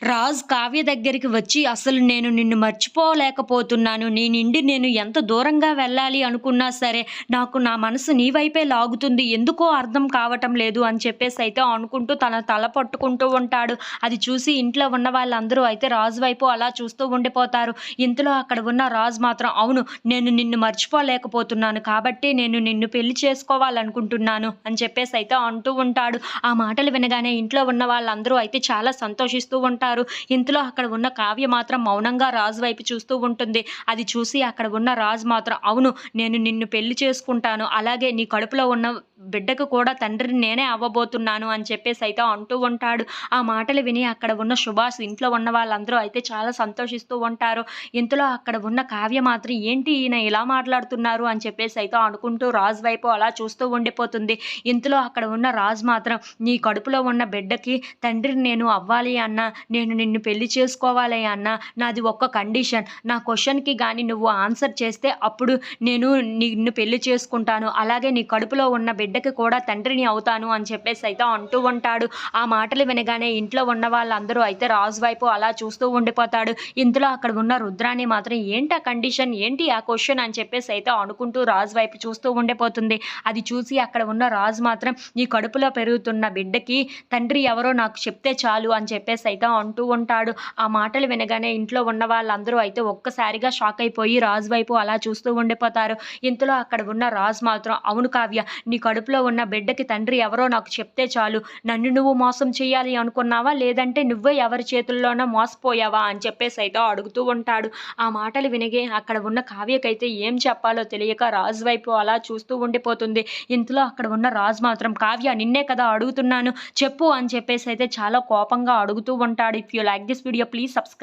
రాజ్ కావ్య దగ్గరికి వచ్చి అసలు నేను నిన్ను మర్చిపోలేకపోతున్నాను. నీ నుండి నేను ఎంత దూరంగా వెళ్ళాలి అనుకున్నా సరే, నాకు నా మనసు నీ వైపే లాగుతుంది. ఎందుకో అర్థం కావటం లేదు అని చెప్పేసైతే అనుకుంటూ తన తల పట్టుకుంటూ ఉంటాడు. అది చూసి ఇంట్లో ఉన్న వాళ్ళందరూ అయితే రాజు వైపు అలా చూస్తూ ఉండిపోతారు. ఇంతలో అక్కడ ఉన్న రాజు మాత్రం అవును, నేను నిన్ను మర్చిపోలేకపోతున్నాను. కాబట్టే నేను నిన్ను పెళ్లి చేసుకోవాలనుకుంటున్నాను అని చెప్పేసైతే అంటూ ఉంటాడు. ఆ మాటలు వినగానే ఇంట్లో ఉన్న వాళ్ళందరూ అయితే చాలా సంతోషిస్తూ ఉంటారు. ఇంతలో అక్కడ ఉన్న కావ్య మాత్రం మౌనంగా రాజు వైపు చూస్తూ ఉంటుంది. అది చూసి అక్కడ ఉన్న రాజు మాత్రం అవును, నేను నిన్ను పెళ్లి చేసుకుంటాను. అలాగే నీ కడుపులో ఉన్న బిడ్డకు కూడా తండ్రిని నేనే అవ్వబోతున్నాను అని చెప్పేసైతే అంటూ ఉంటాడు. ఆ మాటలు విని అక్కడ ఉన్న సుభాష్ ఇంట్లో ఉన్న వాళ్ళందరూ అయితే చాలా సంతోషిస్తూ ఉంటారు. ఇంతలో అక్కడ ఉన్న కావ్య మాత్రం ఏంటి ఈయన ఇలా మాట్లాడుతున్నారు అని చెప్పేసైతే అనుకుంటూ రాజు వైపు అలా చూస్తూ ఉండిపోతుంది. ఇంతలో అక్కడ ఉన్న రాజు మాత్రం నీ కడుపులో ఉన్న బిడ్డకి తండ్రిని నేను అవ్వాలి అన్నా, నేను నిన్ను పెళ్లి చేసుకోవాలి అన్నా, నాది ఒక్క కండిషన్. నా క్వెషన్‌కి గాని నువ్వు ఆన్సర్ చేస్తే అప్పుడు నేను నిన్ను పెళ్లి చేసుకుంటాను. అలాగే నీ కడుపులో ఉన్న బిడ్డకి కూడా తండ్రిని అవుతాను అని చెప్పేసైతే అంటూ ఉంటాడు. ఆ మాటలు వినగానే ఇంట్లో ఉన్న వాళ్ళందరూ అయితే రాజు వైపు అలా చూస్తూ ఉండిపోతాడు. ఇంతలో అక్కడ ఉన్న రుద్రాణి మాత్రం ఏంటి ఆ కండిషన్? ఏంటి ఆ క్వెషన్? అని చెప్పేసైతే అనుకుంటూ రాజు వైపు చూస్తూ ఉండిపోతుంది. అది చూసి అక్కడ ఉన్న రాజు మాత్రం నీ కడుపులో పెరుగుతున్న బిడ్డకి తండ్రి ఎవరో నాకు చెప్తే చాలు అని చెప్పేసైతే అంటూ ఉంటాడు. ఆ మాటలు వినగానే ఇంట్లో ఉన్న వాళ్ళందరూ అయితే ఒక్కసారిగా షాక్ అయిపోయి రాజు వైపు అలా చూస్తూ ఉండిపోతారు. ఇంతలో అక్కడ ఉన్న రాజు మాత్రం అవును కావ్య, నీ కడుపులో ఉన్న బిడ్డకి తండ్రి ఎవరో నాకు చెప్తే చాలు. నన్ను నువ్వు మోసం చేయాలి అనుకున్నావా? లేదంటే నువ్వే ఎవరి చేతుల్లోనో మోసపోయావా? అని చెప్పేసైతే అడుగుతూ ఉంటాడు. ఆ మాటలు వినగే అక్కడ ఉన్న కావ్యకైతే ఏం చెప్పాలో తెలియక రాజు వైపు అలా చూస్తూ ఉండిపోతుంది. ఇంతలో అక్కడ ఉన్న రాజు మాత్రం కావ్య నిన్నే కదా అడుగుతున్నాను చెప్పు అని చెప్పేసైతే చాలా కోపంగా అడుగుతూ ఉంటాడు. If you like this video please subscribe.